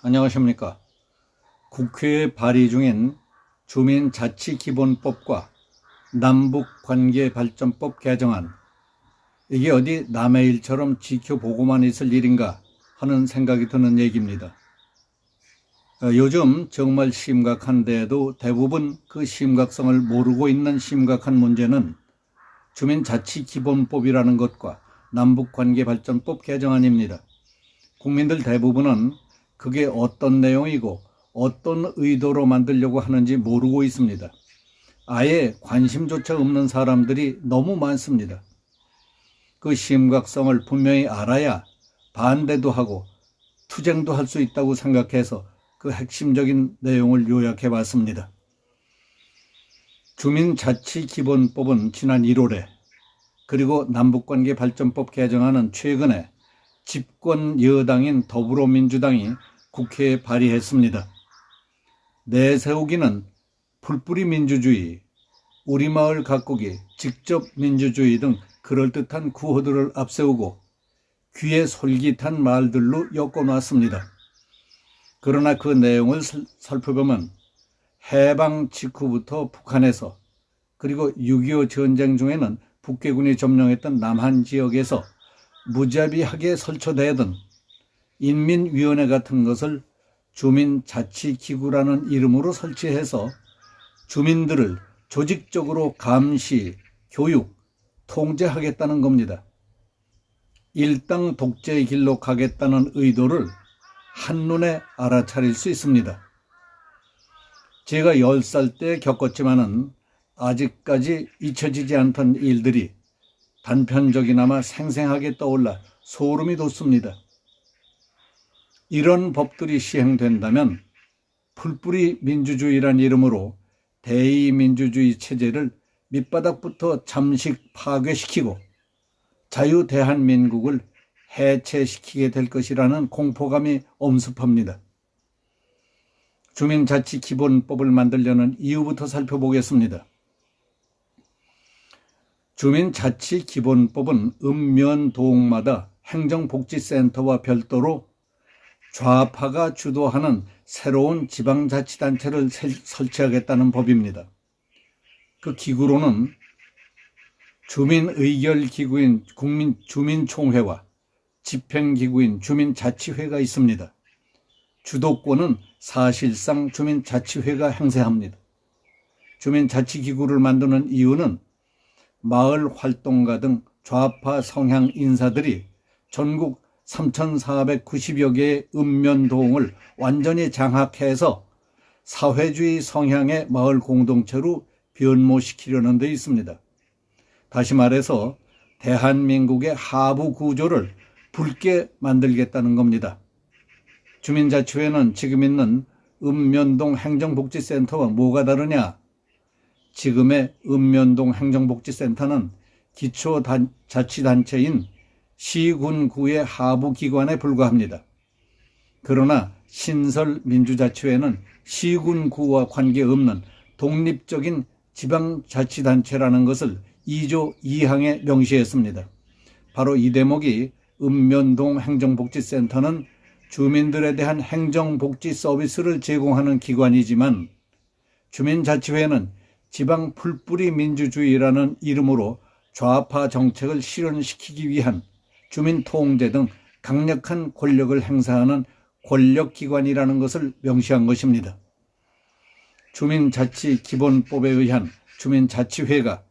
안녕하십니까. 국회에 발의 중인 주민자치기본법과 남북관계발전법 개정안, 이게 어디 남의 일처럼 지켜보고만 있을 일인가 하는 생각이 드는 얘기입니다. 요즘 정말 심각한데도 대부분 그 심각성을 모르고 있는 심각한 문제는 주민자치기본법이라는 것과 남북관계발전법 개정안입니다. 국민들 대부분은 그게 어떤 내용이고 어떤 의도로 만들려고 하는지 모르고 있습니다. 아예 관심조차 없는 사람들이 너무 많습니다. 그 심각성을 분명히 알아야 반대도 하고 투쟁도 할 수 있다고 생각해서 그 핵심적인 내용을 요약해 봤습니다. 주민자치기본법은 지난 1월에, 그리고 남북관계발전법 개정안은 최근에 집권 여당인 더불어민주당이 국회에 발의했습니다. 내세우기는 풀뿌리 민주주의, 우리마을 가꾸기, 직접 민주주의 등 그럴듯한 구호들을 앞세우고 귀에 솔깃한 말들로 엮어놨습니다. 그러나 그 내용을 살펴보면 해방 직후부터 북한에서, 그리고 6.25 전쟁 중에는 북괴군이 점령했던 남한 지역에서 무자비하게 설치되던 인민위원회 같은 것을 주민자치기구라는 이름으로 설치해서 주민들을 조직적으로 감시, 교육, 통제하겠다는 겁니다. 일당 독재의 길로 가겠다는 의도를 한눈에 알아차릴 수 있습니다. 제가 10살 때 겪었지만은 아직까지 잊혀지지 않던 일들이 단편적이나마 생생하게 떠올라 소름이 돋습니다. 이런 법들이 시행된다면 풀뿌리 민주주의란 이름으로 대의민주주의 체제를 밑바닥부터 잠식 파괴시키고 자유대한민국을 해체시키게 될 것이라는 공포감이 엄습합니다. 주민자치기본법을 만들려는 이유부터 살펴보겠습니다. 주민자치기본법은 읍면동마다 행정복지센터와 별도로 좌파가 주도하는 새로운 지방자치단체를 설치하겠다는 법입니다. 그 기구로는 주민의결기구인 주민총회와 집행기구인 주민자치회가 있습니다. 주도권은 사실상 주민자치회가 행사합니다. 주민자치기구를 만드는 이유는 마을 활동가 등 좌파 성향 인사들이 전국 3,490여 개의 읍면동을 완전히 장악해서 사회주의 성향의 마을 공동체로 변모시키려는 데 있습니다. 다시 말해서 대한민국의 하부 구조를 붉게 만들겠다는 겁니다. 주민자치회는 지금 있는 읍면동 행정복지센터와 뭐가 다르냐? 지금의 읍면동 행정복지센터는 기초자치단체인 시군구의 하부기관에 불과합니다. 그러나 신설민주자치회는 시군구와 관계없는 독립적인 지방자치단체라는 것을 2조 2항에 명시했습니다. 바로 이 대목이 읍면동 행정복지센터는 주민들에 대한 행정복지 서비스를 제공하는 기관이지만 주민자치회는 지방 풀뿌리 민주주의라는 이름으로 좌파 정책을 실현시키기 위한 주민통제 등 강력한 권력을 행사하는 권력기관이라는 것을 명시한 것입니다. 주민자치기본법에 의한 주민자치회가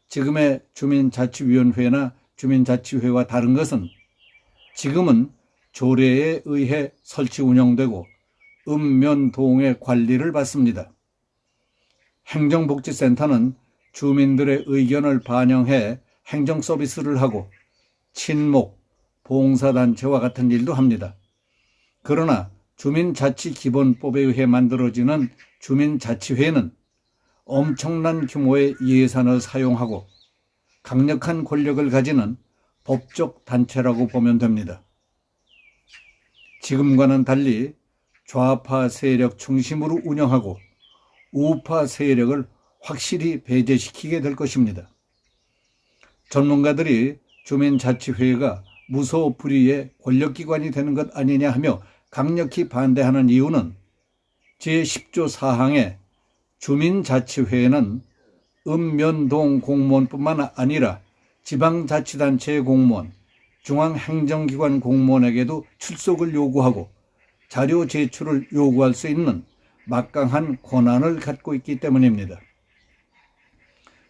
지금의 주민자치위원회나 주민자치회와 다른 것은 지금은 조례에 의해 설치 운영되고 읍면동의 관리를 받습니다. 행정복지센터는 주민들의 의견을 반영해 행정 서비스를 하고 친목, 봉사단체와 같은 일도 합니다. 그러나 주민자치기본법에 의해 만들어지는 주민자치회는 엄청난 규모의 예산을 사용하고 강력한 권력을 가지는 법적 단체라고 보면 됩니다. 지금과는 달리 좌파 세력 중심으로 운영하고 우파 세력을 확실히 배제시키게 될 것입니다. 전문가들이 주민자치회가 무소불위의 권력기관이 되는 것 아니냐 하며 강력히 반대하는 이유는 제10조 4항에 주민자치회에는 읍면동 공무원뿐만 아니라 지방자치단체의 공무원, 중앙행정기관 공무원에게도 출석을 요구하고 자료 제출을 요구할 수 있는 막강한 권한을 갖고 있기 때문입니다.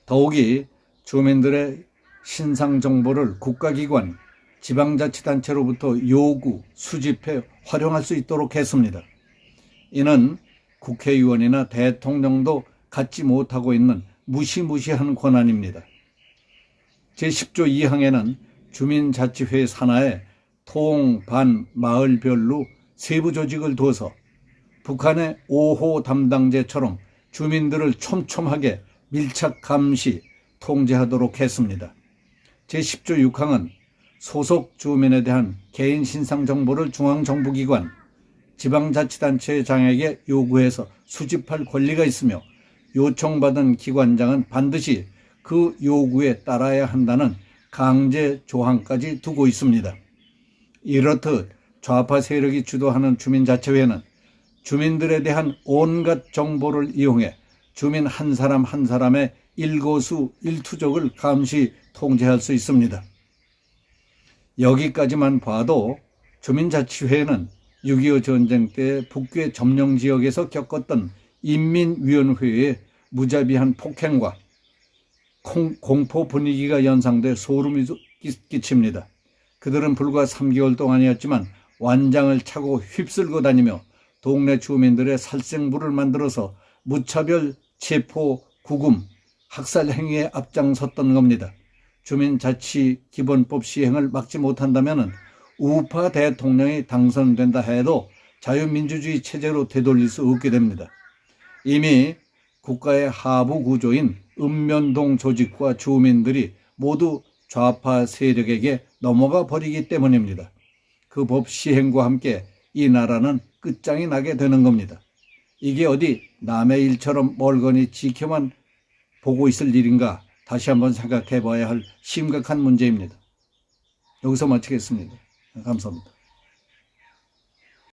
더욱이 주민들의 신상 정보를 국가기관, 지방자치단체로부터 요구, 수집해 활용할 수 있도록 했습니다. 이는 국회의원이나 대통령도 갖지 못하고 있는 무시무시한 권한입니다. 제10조 2항에는 주민자치회 산하에 통, 반, 마을별로 세부 조직을 둬서 북한의 5호 담당제처럼 주민들을 촘촘하게 밀착 감시, 통제하도록 했습니다. 제10조 6항은 소속 주민에 대한 개인 신상 정보를 중앙정부기관, 지방자치단체장에게 요구해서 수집할 권리가 있으며 요청받은 기관장은 반드시 그 요구에 따라야 한다는 강제 조항까지 두고 있습니다. 이렇듯 좌파 세력이 주도하는 주민자치회는 주민들에 대한 온갖 정보를 이용해 주민 한 사람 한 사람의 일거수 일투족을 감시 통제할 수 있습니다. 여기까지만 봐도 주민자치회는 6.25 전쟁 때 북괴 점령지역에서 겪었던 인민위원회의 무자비한 폭행과 공포 분위기가 연상돼 소름이 끼칩니다. 그들은 불과 3개월 동안이었지만 완장을 차고 휩쓸고 다니며 동네 주민들의 살생부를 만들어서 무차별 체포, 구금, 학살 행위에 앞장섰던 겁니다. 주민자치기본법 시행을 막지 못한다면 우파 대통령이 당선된다 해도 자유민주주의 체제로 되돌릴 수 없게 됩니다. 이미 국가의 하부 구조인 읍면동 조직과 주민들이 모두 좌파 세력에게 넘어가 버리기 때문입니다. 그 법 시행과 함께 이 나라는 끝장이 나게 되는 겁니다. 이게 어디 남의 일처럼 멀거니 지켜만 보고 있을 일인가 다시 한번 생각해 봐야 할 심각한 문제입니다. 여기서 마치겠습니다. 감사합니다.